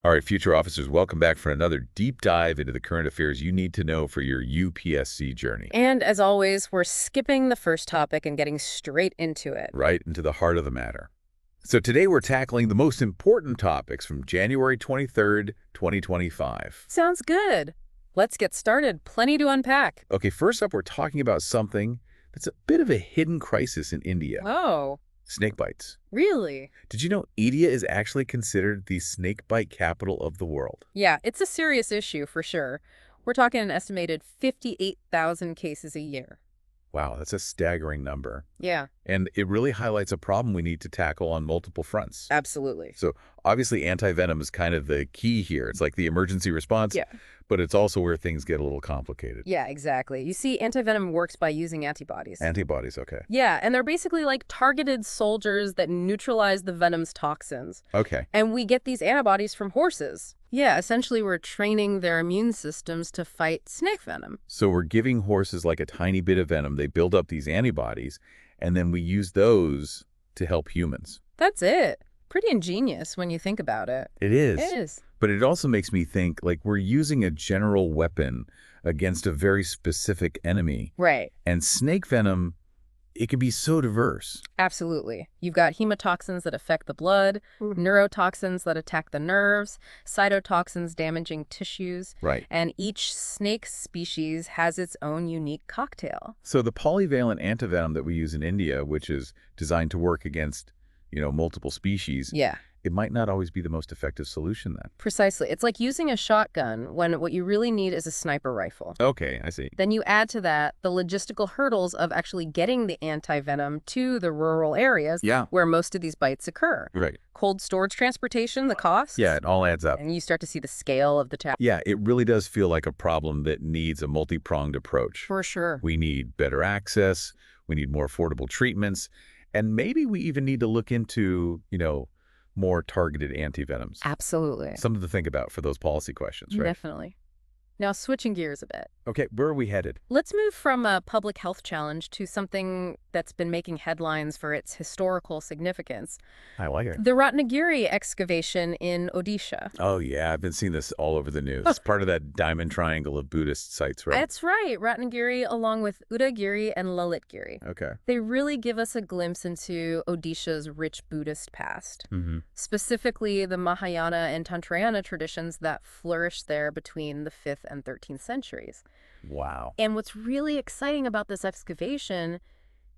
All right, future officers, welcome back for another deep dive into the current affairs you need to know for your UPSC journey. And as always, we're skipping the first topic and getting straight into it. Right into the heart of the matter. So today we're tackling the most important topics from January 23rd, 2025. Sounds good. Let's get started. Plenty to unpack. Okay, first up, we're talking about something that's a bit of a hidden crisis in India. Oh, Snake bites. really? Did you know India is actually considered the snake bite capital of the world? Yeah, it's a serious issue for sure. We're talking an estimated 58,000 cases a year. Wow, that's a staggering number. Yeah, And it really highlights a problem we need to tackle on multiple fronts. absolutely. So obviously antivenom is kind of the key here. It's like the emergency response, Yeah. but it's also where things get a little complicated. Yeah, exactly. You see, antivenom works by using antibodies. Antibodies, okay. Yeah, and they're basically like targeted soldiers that neutralize the venom's toxins. Okay. And we get these antibodies from horses. Yeah, essentially we're training their immune systems to fight snake venom. So we're giving horses like a tiny bit of venom. They build up these antibodies, and then we use those to help humans. That's it. Pretty ingenious when you think about it. It is. It is. But it also makes me think like we're using a general weapon against a very specific enemy. Right. And snake venom, it can be so diverse. Absolutely. You've got hemotoxins that affect the blood, neurotoxins that attack the nerves, cytotoxins damaging tissues, Right. and each snake species has its own unique cocktail. So the polyvalent antivenom that we use in India, which is designed to work against, multiple species, Yeah. it might not always be the most effective solution then. Precisely. It's like using a shotgun when what you really need is a sniper rifle. Okay, I see. Then you add to that the logistical hurdles of actually getting the antivenom to the rural areas Yeah. where most of these bites occur. Right. Cold storage transportation, the costs. Yeah, it all adds up. And you start to see the scale of the task. Yeah, it really does feel like a problem that needs a multi-pronged approach. For sure. We need better access, we need more affordable treatments, and maybe we even need to look into, more targeted antivenoms. Absolutely. Something to think about for those policy questions, right? Definitely. Now, switching gears a bit. Okay, where are we headed? Let's move from a public health challenge to something that's been making headlines for its historical significance. I like it. The Ratnagiri excavation in Odisha. Oh, yeah, I've been seeing this all over the news. It's part of that diamond triangle of Buddhist sites, right? That's right, Ratnagiri along with Udagiri and Lalitgiri. Okay. They really give us a glimpse into Odisha's rich Buddhist past, specifically the Mahayana and Tantrayana traditions that flourished there between the 5th and 13th centuries. Wow. And what's really exciting about this excavation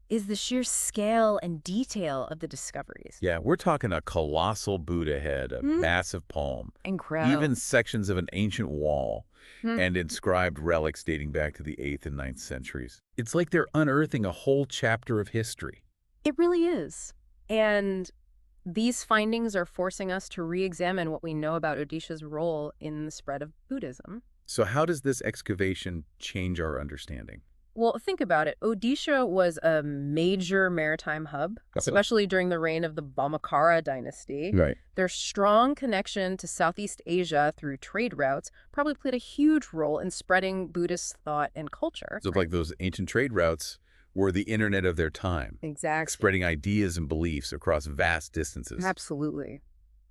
is the sheer scale and detail of the discoveries. Yeah, we're talking a colossal Buddha head, a massive palm, Incredible. even sections of an ancient wall, Hmm. and inscribed relics dating back to the 8th and 9th centuries. It's like they're unearthing a whole chapter of history. It really is. And these findings are forcing us to re-examine what we know about Odisha's role in the spread of Buddhism. So how does this excavation change our understanding? Well, think about it. Odisha was a major maritime hub, especially during the reign of the Bhamakara dynasty. Right. Their strong connection to Southeast Asia through trade routes probably played a huge role in spreading Buddhist thought and culture. So like those ancient trade routes were the internet of their time, Exactly. spreading ideas and beliefs across vast distances. Absolutely.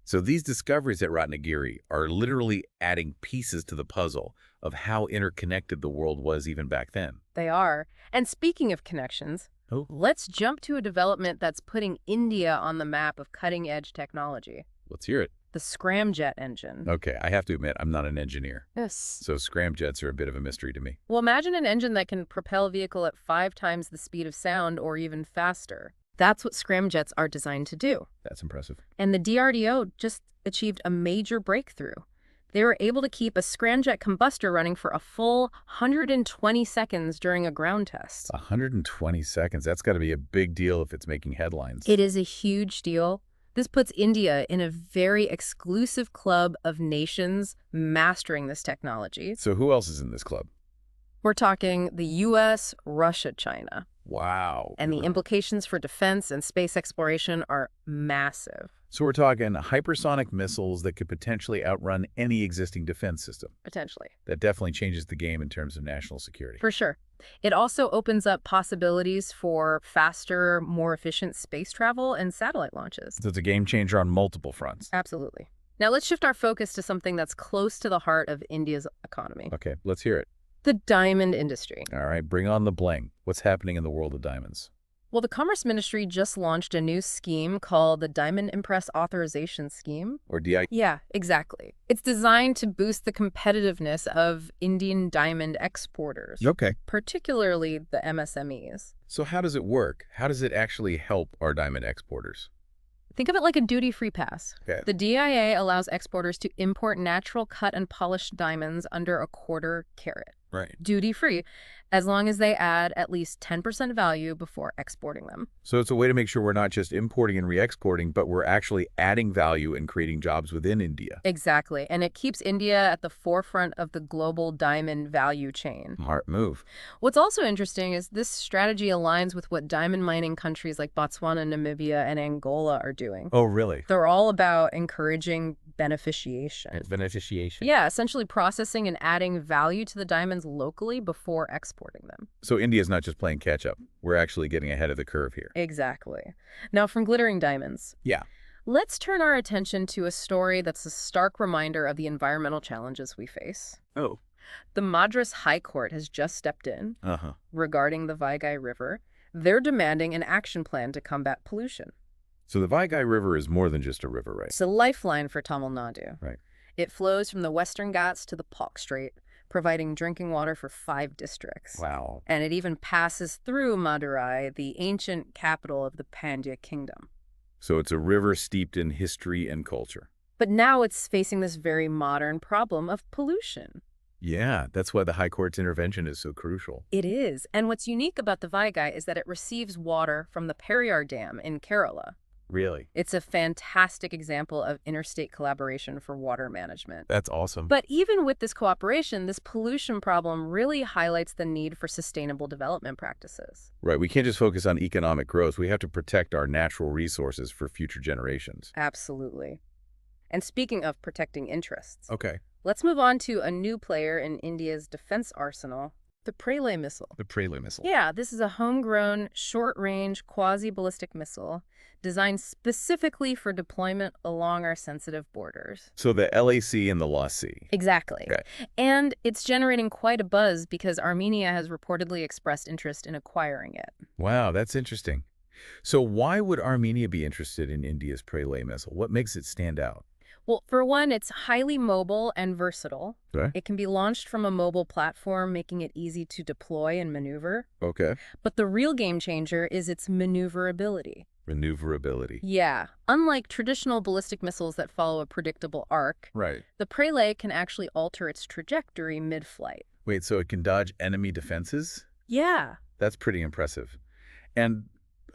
So these discoveries at Ratnagiri are literally adding pieces to the puzzle of how interconnected the world was even back then. They are. And speaking of connections, Oh. let's jump to a development that's putting India on the map of cutting-edge technology. Let's hear it. The scramjet engine. Okay, I have to admit, I'm not an engineer. Yes. So scramjets are a bit of a mystery to me. Well, imagine an engine that can propel a vehicle at 5 times the speed of sound or even faster. That's what scramjets are designed to do. That's impressive. And the DRDO just achieved a major breakthrough. They were able to keep a scramjet combustor running for a full 120 seconds during a ground test. 120 seconds. That's got to be a big deal if it's making headlines. It is a huge deal. This puts India in a very exclusive club of nations mastering this technology. So who else is in this club? We're talking the US, Russia, China. Wow. And the implications for defense and space exploration are massive. So we're talking hypersonic missiles that could potentially outrun any existing defense system. Potentially. That definitely changes the game in terms of national security. For sure. It also opens up possibilities for faster, more efficient space travel and satellite launches. So it's a game changer on multiple fronts. Absolutely. Now let's shift our focus to something that's close to the heart of India's economy. Okay, let's hear it. The diamond industry. All right, bring on the bling. What's happening in the world of diamonds? Well, the Commerce Ministry just launched a new scheme called the Diamond Imprest Authorization Scheme. Or DI? Yeah, exactly. It's designed to boost the competitiveness of Indian diamond exporters, Okay. particularly the MSMEs. So how does it work? How does it actually help our diamond exporters? Think of it like a duty-free pass. Okay. The DIA allows exporters to import natural cut and polished diamonds under a quarter carat. Right. Duty-free, as long as they add at least 10% value before exporting them. So it's a way to make sure we're not just importing and re-exporting, but we're actually adding value and creating jobs within India. Exactly, and it keeps India at the forefront of the global diamond value chain. Smart move. What's also interesting is this strategy aligns with what diamond mining countries like Botswana, Namibia, and Angola are doing. Oh, really? They're all about encouraging beneficiation. Beneficiation. Yeah, essentially processing and adding value to the diamonds locally before exporting them. So India's not just playing catch up. We're actually getting ahead of the curve here. Exactly. Now, from glittering diamonds, Yeah. let's turn our attention to a story that's a stark reminder of the environmental challenges we face. Oh. The Madras High Court has just stepped in Uh-huh. regarding the Vaigai River. They're demanding an action plan to combat pollution. So the Vaigai River is more than just a river, right? It's a lifeline for Tamil Nadu. Right. It flows from the Western Ghats to the Palk Strait, providing drinking water for 5 districts. Wow. And it even passes through Madurai, the ancient capital of the Pandya kingdom. So it's a river steeped in history and culture. But now it's facing this very modern problem of pollution. Yeah, that's why the High Court's intervention is so crucial. It is. And what's unique about the Vaigai is that it receives water from the Periyar Dam in Kerala. Really? It's a fantastic example of interstate collaboration for water management. That's awesome. But even with this cooperation, this pollution problem really highlights the need for sustainable development practices. Right, we can't just focus on economic growth. We have to protect our natural resources for future generations. Absolutely. And speaking of protecting interests, Okay. let's move on to a new player in India's defense arsenal, the Pralay missile. The Prelay missile. Yeah, this is a homegrown, short-range, quasi-ballistic missile designed specifically for deployment along our sensitive borders. So the LAC and the LAC. Exactly. Okay. And it's generating quite a buzz because Armenia has reportedly expressed interest in acquiring it. Wow, that's interesting. So why would Armenia be interested in India's Prelay missile? What makes it stand out? Well, for one, it's highly mobile and versatile. Okay. It can be launched from a mobile platform, making it easy to deploy and maneuver. Okay. But the real game changer is its maneuverability. Maneuverability. Yeah. Unlike traditional ballistic missiles that follow a predictable arc, Right. the Prelay can actually alter its trajectory mid-flight. Wait, so it can dodge enemy defenses? Yeah. That's pretty impressive. And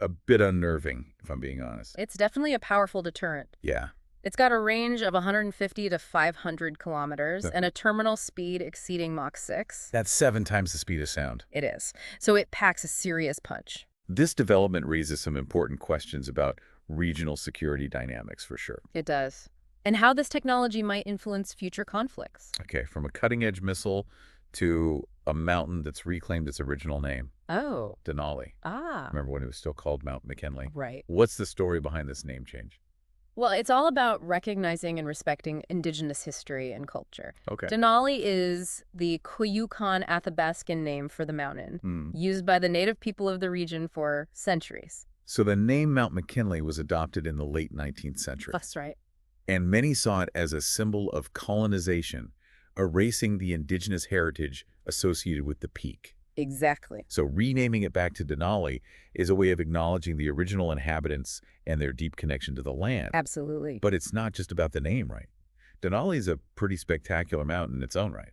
a bit unnerving, if I'm being honest. It's definitely a powerful deterrent. Yeah. It's got a range of 150 to 500 kilometers Yeah. and a terminal speed exceeding Mach 6. That's 7 times the speed of sound. It is. So it packs a serious punch. This development raises some important questions about regional security dynamics, for sure. It does. And how this technology might influence future conflicts. Okay, from a cutting-edge missile to a mountain that's reclaimed its original name, Oh. Denali. Ah. Remember when it was still called Mount McKinley? Right. What's the story behind this name change? Well, it's all about recognizing and respecting indigenous history and culture. Okay. Denali is the Koyukon Athabascan name for the mountain, used by the native people of the region for centuries. So the name Mount McKinley was adopted in the late 19th century. That's right. And many saw it as a symbol of colonization, erasing the indigenous heritage associated with the peak. Exactly. So renaming it back to Denali is a way of acknowledging the original inhabitants and their deep connection to the land. Absolutely. But it's not just about the name, right? Denali is a pretty spectacular mountain in its own right.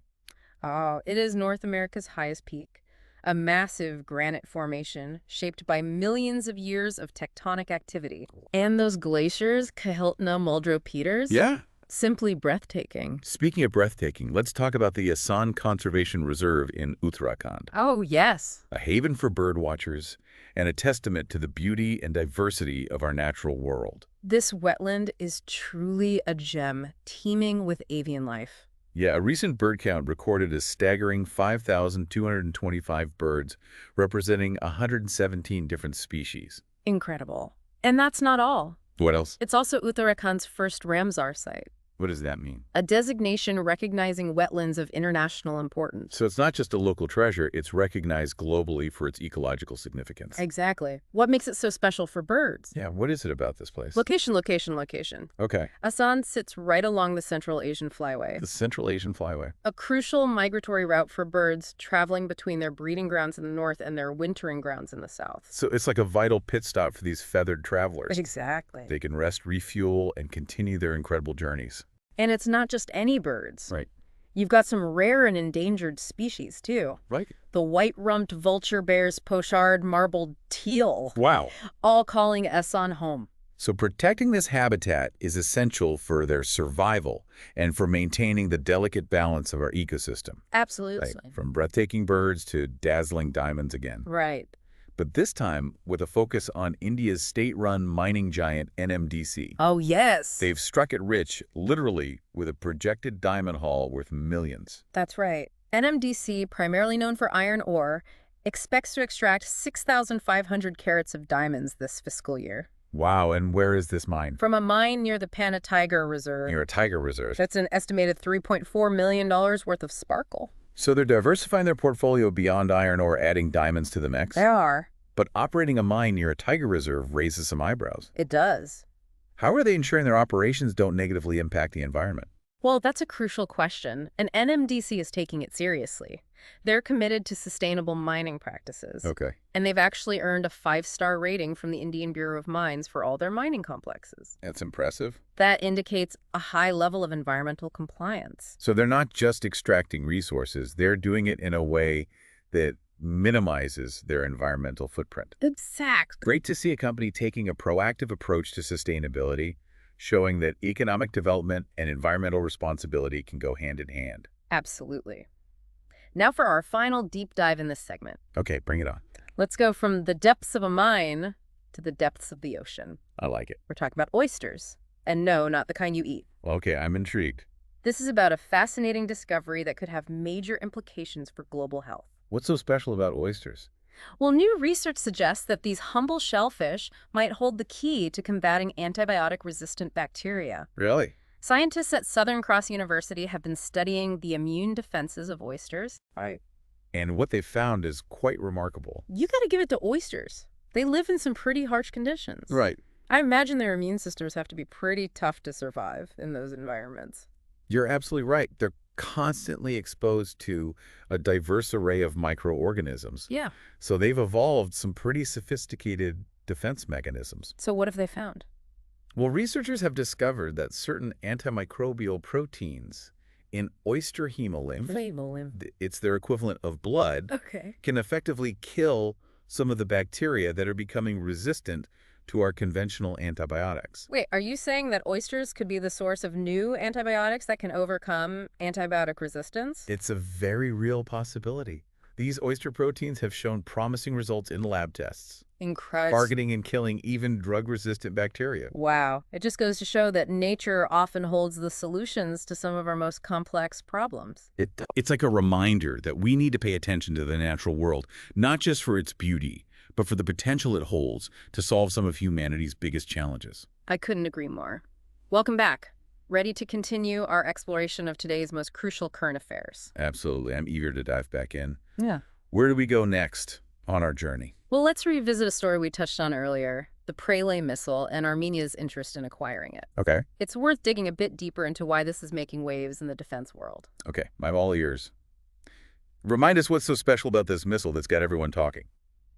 Oh, it is North America's highest peak, a massive granite formation shaped by millions of years of tectonic activity. And those glaciers, Kahiltna, Muldrow, Peters? Yeah. Simply breathtaking. Speaking of breathtaking, let's talk about the Asan Conservation Reserve in Uttarakhand, Oh, yes. a haven for bird watchers and a testament to the beauty and diversity of our natural world. This wetland is truly a gem, teeming with avian life. Yeah, a recent bird count recorded a staggering 5,225 birds, representing 117 different species. Incredible. And that's not all. What else? It's also Uttarakhand's first Ramsar site. What does that mean? A designation recognizing wetlands of international importance. So it's not just a local treasure, it's recognized globally for its ecological significance. Exactly. What makes it so special for birds? Yeah, what is it about this place? Location, location, location. Okay. Asan sits right along the Central Asian Flyway, The Central Asian Flyway. a crucial migratory route for birds traveling between their breeding grounds in the north and their wintering grounds in the south. So it's like a vital pit stop for these feathered travelers. Exactly. They can rest, refuel, and continue their incredible journeys. And it's not just any birds. Right. You've got some rare and endangered species, too. Right. The white-rumped vulture bear's pochard marbled teal, Wow. all calling Asan home. So protecting this habitat is essential for their survival and for maintaining the delicate balance of our ecosystem. Absolutely. Like from breathtaking birds to dazzling diamonds again. Right. But this time with a focus on India's state-run mining giant NMDC. Oh, yes. They've struck it rich, literally, with a projected diamond haul worth millions. That's right. NMDC, primarily known for iron ore, expects to extract 6,500 carats of diamonds this fiscal year. Wow, and where is this mine? From a mine near the Panna Tiger Reserve. Near a tiger reserve. That's an estimated $3.4 million worth of sparkle. So they're diversifying their portfolio beyond iron ore, adding diamonds to the mix? There are. But operating a mine near a tiger reserve raises some eyebrows. It does. How are they ensuring their operations don't negatively impact the environment? Well, that's a crucial question, and NMDC is taking it seriously. They're committed to sustainable mining practices. Okay. And they've actually earned a 5-star rating from the Indian Bureau of Mines for all their mining complexes. That's impressive. That indicates a high level of environmental compliance. So they're not just extracting resources, they're doing it in a way that minimizes their environmental footprint. Exactly. Great to see a company taking a proactive approach to sustainability, showing that economic development and environmental responsibility can go hand in hand. Absolutely. Now for our final deep dive in this segment. Okay, bring it on. Let's go from the depths of a mine to the depths of the ocean. I like it. We're talking about oysters. And no, not the kind you eat. Okay, I'm intrigued. This is about a fascinating discovery that could have major implications for global health. What's so special about oysters? Well, new research suggests that these humble shellfish might hold the key to combating antibiotic-resistant bacteria. Really? Scientists at Southern Cross University have been studying the immune defenses of oysters. Right. And what they found is quite remarkable. You got to give it to oysters. They live in some pretty harsh conditions. Right. I imagine their immune systems have to be pretty tough to survive in those environments. You're absolutely right. They're constantly exposed to a diverse array of microorganisms. Yeah. So they've evolved some pretty sophisticated defense mechanisms. So what have they found? Well, researchers have discovered that certain antimicrobial proteins in oyster hemolymph, it's their equivalent of blood, Okay. can effectively kill some of the bacteria that are becoming resistant to our conventional antibiotics. Wait, are you saying that oysters could be the source of new antibiotics that can overcome antibiotic resistance? It's a very real possibility. These oyster proteins have shown promising results in lab tests, Incredible. targeting and killing even drug-resistant bacteria. Wow. It just goes to show that nature often holds the solutions to some of our most complex problems. It's like a reminder that we need to pay attention to the natural world, not just for its beauty, but for the potential it holds to solve some of humanity's biggest challenges. I couldn't agree more. Welcome back. Ready to continue our exploration of today's most crucial current affairs? Absolutely. I'm eager to dive back in. Yeah. Where do we go next on our journey? Well, let's revisit a story we touched on earlier, the Pralay missile and Armenia's interest in acquiring it. Okay. It's worth digging a bit deeper into why this is making waves in the defense world. Okay. I'm all ears. Remind us what's so special about this missile that's got everyone talking.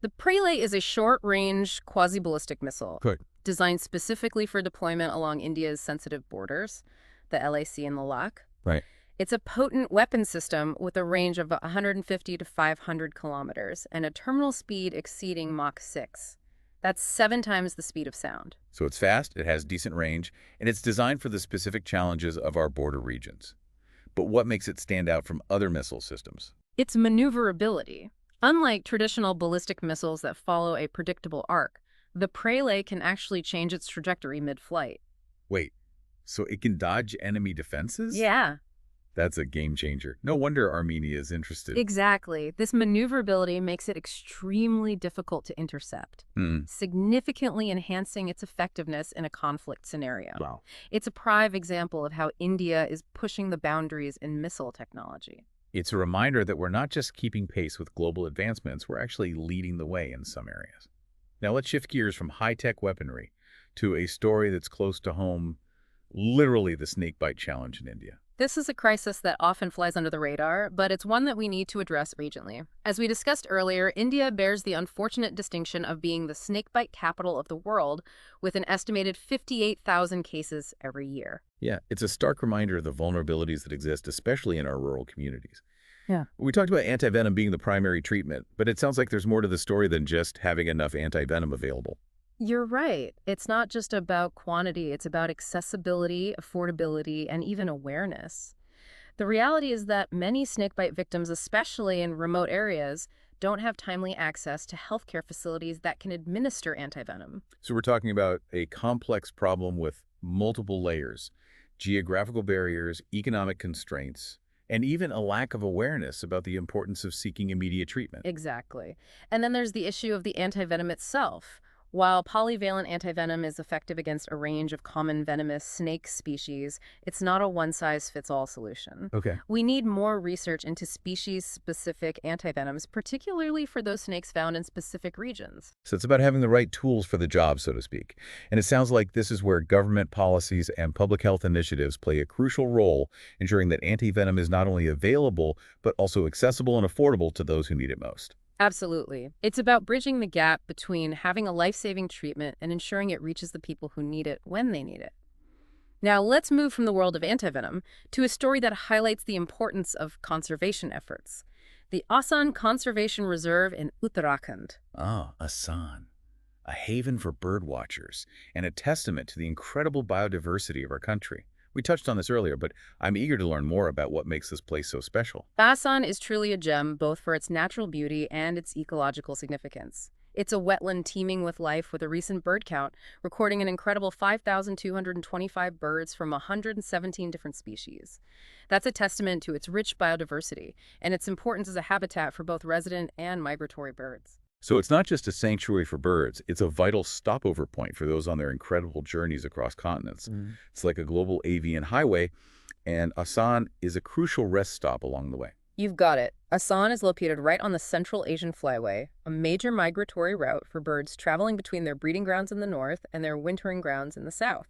The Pralay is a short-range quasi-ballistic missile Good. designed specifically for deployment along India's sensitive borders, the LAC and the Ladakh. Right. It's a potent weapon system with a range of 150 to 500 kilometers and a terminal speed exceeding Mach 6. That's 7 times the speed of sound. So it's fast, it has decent range, and it's designed for the specific challenges of our border regions. But what makes it stand out from other missile systems? Its maneuverability. Unlike traditional ballistic missiles that follow a predictable arc, the Pralay can actually change its trajectory mid-flight. Wait, so it can dodge enemy defenses? Yeah. That's a game changer. No wonder Armenia is interested. Exactly. This maneuverability makes it extremely difficult to intercept, Hmm. significantly enhancing its effectiveness in a conflict scenario. Wow. It's a prime example of how India is pushing the boundaries in missile technology. It's a reminder that we're not just keeping pace with global advancements, we're actually leading the way in some areas. Now let's shift gears from high-tech weaponry to a story that's close to home, literally the snakebite challenge in India. This is a crisis that often flies under the radar, but it's one that we need to address regionally. As we discussed earlier, India bears the unfortunate distinction of being the snakebite capital of the world, with an estimated 58,000 cases every year. Yeah, it's a stark reminder of the vulnerabilities that exist, especially in our rural communities. Yeah. We talked about antivenom being the primary treatment, but it sounds like there's more to the story than just having enough antivenom available. You're right. It's not just about quantity, it's about accessibility, affordability, and even awareness. The reality is that many snakebite victims, especially in remote areas, don't have timely access to healthcare facilities that can administer antivenom. So we're talking about a complex problem with multiple layers, geographical barriers, economic constraints, and even a lack of awareness about the importance of seeking immediate treatment. Exactly. And then there's the issue of the antivenom itself. While polyvalent antivenom is effective against a range of common venomous snake species, it's not a one-size-fits-all solution. Okay. We need more research into species-specific antivenoms, particularly for those snakes found in specific regions. So it's about having the right tools for the job, so to speak. And it sounds like this is where government policies and public health initiatives play a crucial role, ensuring that antivenom is not only available, but also accessible and affordable to those who need it most. Absolutely. It's about bridging the gap between having a life-saving treatment and ensuring it reaches the people who need it when they need it. Now, let's move from the world of antivenom to a story that highlights the importance of conservation efforts. The Asan Conservation Reserve in Uttarakhand. Ah, Asan, a haven for bird watchers and a testament to the incredible biodiversity of our country. We touched on this earlier, but I'm eager to learn more about what makes this place so special. Asan is truly a gem, both for its natural beauty and its ecological significance. It's a wetland teeming with life, with a recent bird count recording an incredible 5,225 birds from 117 different species. That's a testament to its rich biodiversity and its importance as a habitat for both resident and migratory birds. So it's not just a sanctuary for birds, it's a vital stopover point for those on their incredible journeys across continents. It's like a global avian highway, and Asan is a crucial rest stop along the way. You've got it. Asan is located right on the Central Asian Flyway, a major migratory route for birds traveling between their breeding grounds in the north and their wintering grounds in the south.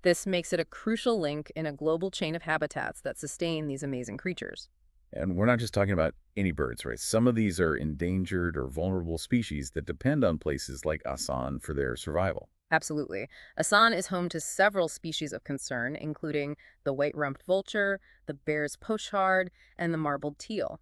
This makes it a crucial link in a global chain of habitats that sustain these amazing creatures. And we're not just talking about any birds, right? Some of these are endangered or vulnerable species that depend on places like Asan for their survival. Absolutely. Asan is home to several species of concern, including the white-rumped vulture, the bear's pochard, and the marbled teal.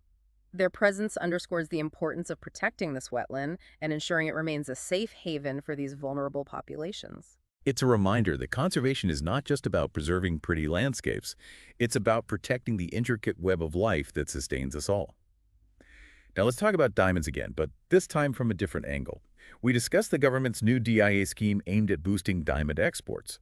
Their presence underscores the importance of protecting this wetland and ensuring it remains a safe haven for these vulnerable populations. It's a reminder that conservation is not just about preserving pretty landscapes. It's about protecting the intricate web of life that sustains us all. Now let's talk about diamonds again, but this time from a different angle. We discussed the government's new DIA scheme aimed at boosting diamond exports.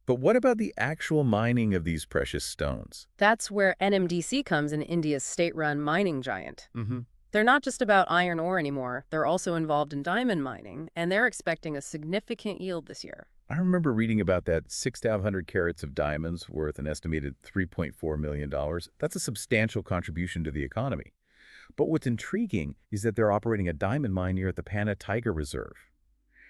But what about the actual mining of these precious stones? That's where NMDC comes in, India's state-run mining giant. Mm-hmm. They're not just about iron ore anymore. They're also involved in diamond mining, and they're expecting a significant yield this year. I remember reading about that 6,500 carats of diamonds worth an estimated $3.4 million. That's a substantial contribution to the economy. But what's intriguing is that they're operating a diamond mine near the Panna Tiger Reserve.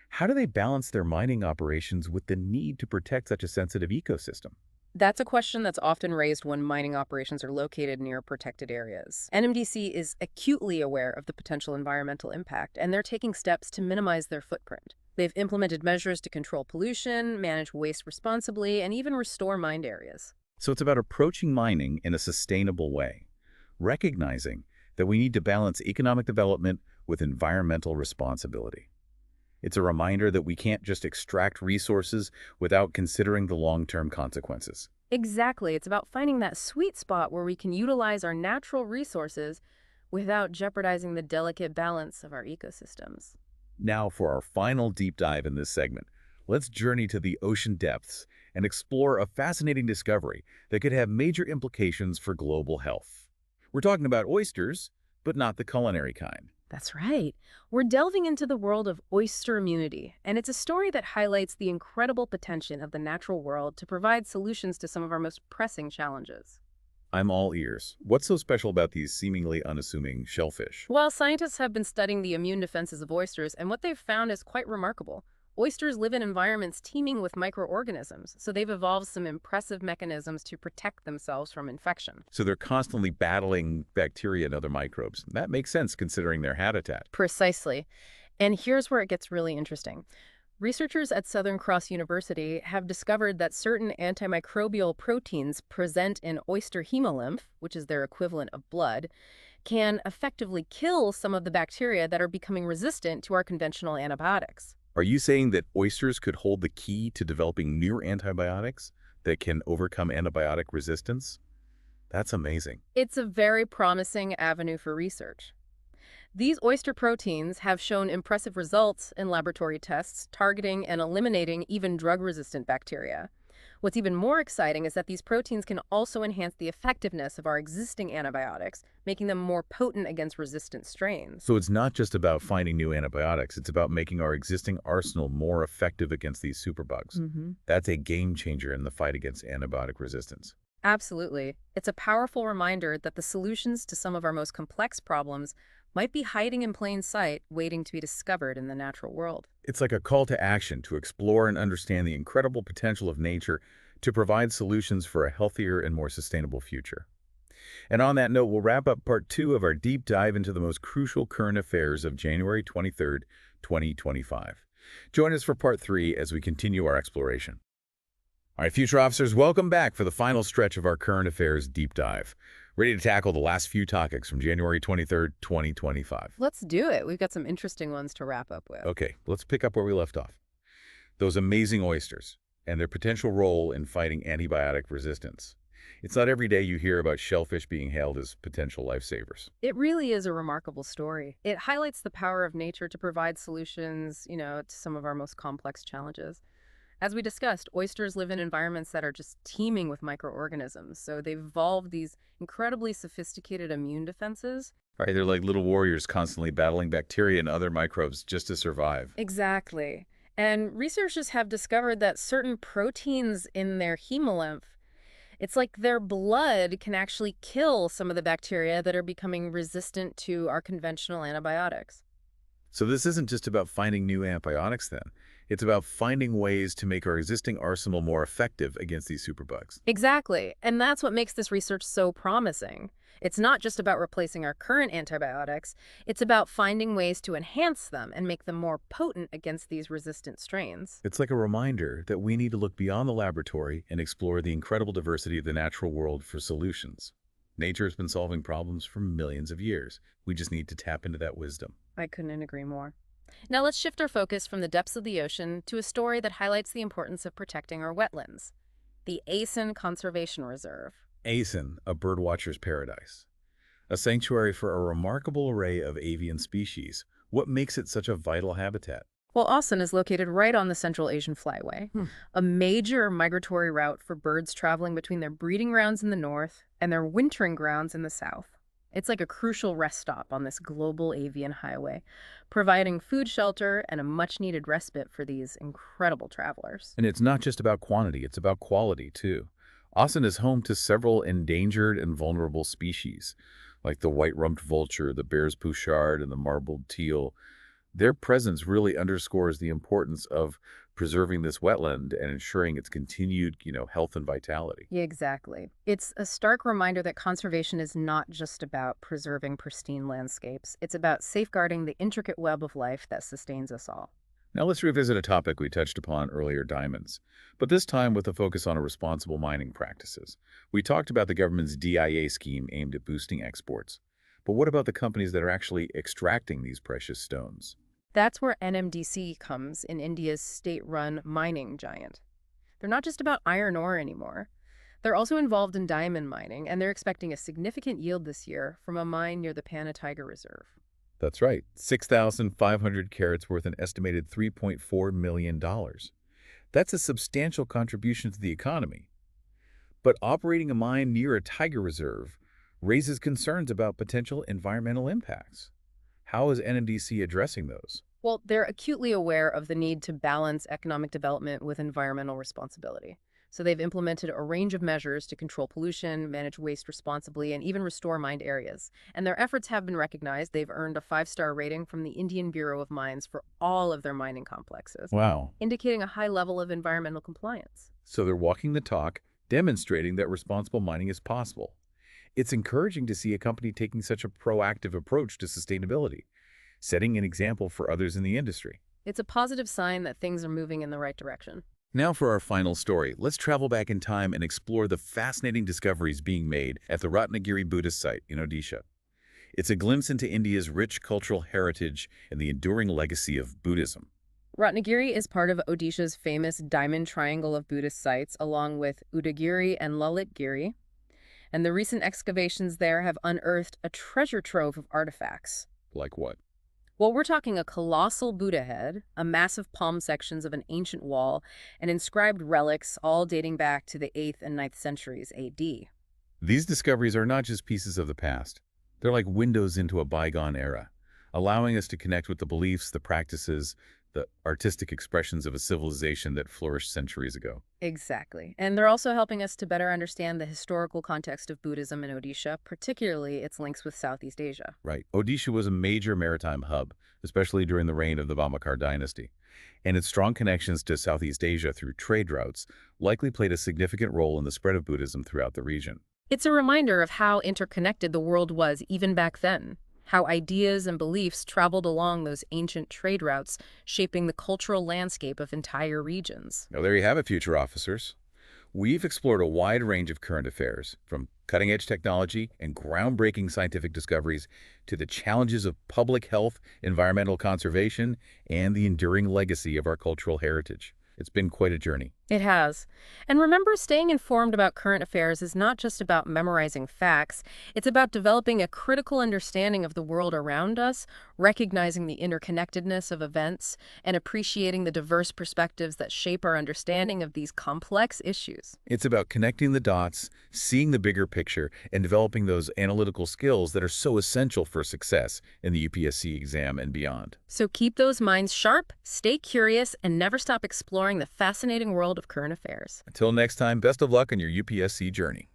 How do they balance their mining operations with the need to protect such a sensitive ecosystem? That's a question that's often raised when mining operations are located near protected areas. NMDC is acutely aware of the potential environmental impact, and they're taking steps to minimize their footprint. They've implemented measures to control pollution, manage waste responsibly, and even restore mined areas. So it's about approaching mining in a sustainable way, recognizing that we need to balance economic development with environmental responsibility. It's a reminder that we can't just extract resources without considering the long-term consequences. Exactly. It's about finding that sweet spot where we can utilize our natural resources without jeopardizing the delicate balance of our ecosystems. Now for our final deep dive in this segment, let's journey to the ocean depths and explore a fascinating discovery that could have major implications for global health. We're talking about oysters, but not the culinary kind. That's right. We're delving into the world of oyster immunity, and it's a story that highlights the incredible potential of the natural world to provide solutions to some of our most pressing challenges. I'm all ears. What's so special about these seemingly unassuming shellfish? Well, scientists have been studying the immune defenses of oysters, and what they've found is quite remarkable. Oysters live in environments teeming with microorganisms, so they've evolved some impressive mechanisms to protect themselves from infection. So they're constantly battling bacteria and other microbes. That makes sense considering their habitat. Precisely. And here's where it gets really interesting. Researchers at Southern Cross University have discovered that certain antimicrobial proteins present in oyster hemolymph, which is their equivalent of blood, can effectively kill some of the bacteria that are becoming resistant to our conventional antibiotics. Are you saying that oysters could hold the key to developing new antibiotics that can overcome antibiotic resistance? That's amazing. It's a very promising avenue for research. These oyster proteins have shown impressive results in laboratory tests targeting and eliminating even drug-resistant bacteria. What's even more exciting is that these proteins can also enhance the effectiveness of our existing antibiotics, making them more potent against resistant strains. So it's not just about finding new antibiotics, it's about making our existing arsenal more effective against these superbugs. That's a game changer in the fight against antibiotic resistance. Absolutely. It's a powerful reminder that the solutions to some of our most complex problems might be hiding in plain sight, waiting to be discovered in the natural world. It's like a call to action to explore and understand the incredible potential of nature to provide solutions for a healthier and more sustainable future. And on that note, we'll wrap up part 2 of our deep dive into the most crucial current affairs of January 23rd, 2025. Join us for part 3 as we continue our exploration. All right, future officers, welcome back for the final stretch of our current affairs deep dive. Ready to tackle the last few topics from January 23rd, 2025. Let's do it. We've got some interesting ones to wrap up with. Okay, let's pick up where we left off. Those amazing oysters and their potential role in fighting antibiotic resistance. It's not every day you hear about shellfish being hailed as potential lifesavers. It really is a remarkable story. It highlights the power of nature to provide solutions, to some of our most complex challenges. As we discussed, oysters live in environments that are just teeming with microorganisms, so they've evolved these incredibly sophisticated immune defenses. Right, they're like little warriors constantly battling bacteria and other microbes just to survive. Exactly. And researchers have discovered that certain proteins in their hemolymph, it's like their blood can actually kill some of the bacteria that are becoming resistant to our conventional antibiotics. So this isn't just about finding new antibiotics then. It's about finding ways to make our existing arsenal more effective against these superbugs. Exactly. And that's what makes this research so promising. It's not just about replacing our current antibiotics, it's about finding ways to enhance them and make them more potent against these resistant strains. It's like a reminder that we need to look beyond the laboratory and explore the incredible diversity of the natural world for solutions. Nature has been solving problems for millions of years. We just need to tap into that wisdom. I couldn't agree more. Now let's shift our focus from the depths of the ocean to a story that highlights the importance of protecting our wetlands, the Asan Conservation Reserve. Asan, a birdwatcher's paradise. A sanctuary for a remarkable array of avian species. What makes it such a vital habitat? Well, Asan is located right on the Central Asian Flyway, a major migratory route for birds traveling between their breeding grounds in the north and their wintering grounds in the south. It's like a crucial rest stop on this global avian highway, providing food, shelter, and a much-needed respite for these incredible travelers. And it's not just about quantity, it's about quality, too. Asan is home to several endangered and vulnerable species, like the white-rumped vulture, the bear's pouchard, and the marbled teal. Their presence really underscores the importance of preserving this wetland and ensuring its continued, health and vitality. Yeah, exactly. It's a stark reminder that conservation is not just about preserving pristine landscapes. It's about safeguarding the intricate web of life that sustains us all. Now let's revisit a topic we touched upon earlier, diamonds, but this time with a focus on responsible mining practices. We talked about the government's DIA scheme aimed at boosting exports. But what about the companies that are actually extracting these precious stones? That's where NMDC comes in, India's state-run mining giant. They're not just about iron ore anymore. They're also involved in diamond mining, and they're expecting a significant yield this year from a mine near the Vaigai Reserve. That's right, 6,500 carats worth an estimated $3.4 million. That's a substantial contribution to the economy. But operating a mine near a tiger reserve raises concerns about potential environmental impacts. How is NMDC addressing those? Well, they're acutely aware of the need to balance economic development with environmental responsibility. So they've implemented a range of measures to control pollution, manage waste responsibly, and even restore mined areas. And their efforts have been recognized. They've earned a 5-star rating from the Indian Bureau of Mines for all of their mining complexes, Wow. indicating a high level of environmental compliance. So they're walking the talk, demonstrating that responsible mining is possible. It's encouraging to see a company taking such a proactive approach to sustainability, setting an example for others in the industry. It's a positive sign that things are moving in the right direction. Now for our final story, let's travel back in time and explore the fascinating discoveries being made at the Ratnagiri Buddhist site in Odisha. It's a glimpse into India's rich cultural heritage and the enduring legacy of Buddhism. Ratnagiri is part of Odisha's famous Diamond Triangle of Buddhist sites, along with Udagiri and Lalitgiri. And the recent excavations there have unearthed a treasure trove of artifacts. Like what? Well, we're talking a colossal Buddha head, a massive palm sections of an ancient wall, and inscribed relics all dating back to the 8th and 9th centuries AD. These discoveries are not just pieces of the past. They're like windows into a bygone era, allowing us to connect with the beliefs, the practices, the artistic expressions of a civilization that flourished centuries ago. Exactly. And they're also helping us to better understand the historical context of Buddhism in Odisha, particularly its links with Southeast Asia. Right. Odisha was a major maritime hub, especially during the reign of the Vamakar dynasty, and its strong connections to Southeast Asia through trade routes likely played a significant role in the spread of Buddhism throughout the region. It's a reminder of how interconnected the world was even back then, how ideas and beliefs traveled along those ancient trade routes, shaping the cultural landscape of entire regions. Now, there you have it, future officers. We've explored a wide range of current affairs, from cutting-edge technology and groundbreaking scientific discoveries to the challenges of public health, environmental conservation, and the enduring legacy of our cultural heritage. It's been quite a journey. It has. And remember, staying informed about current affairs is not just about memorizing facts. It's about developing a critical understanding of the world around us, recognizing the interconnectedness of events, and appreciating the diverse perspectives that shape our understanding of these complex issues. It's about connecting the dots, seeing the bigger picture, and developing those analytical skills that are so essential for success in the UPSC exam and beyond. So keep those minds sharp, stay curious, and never stop exploring the fascinating world of current affairs. Until next time, best of luck on your UPSC journey.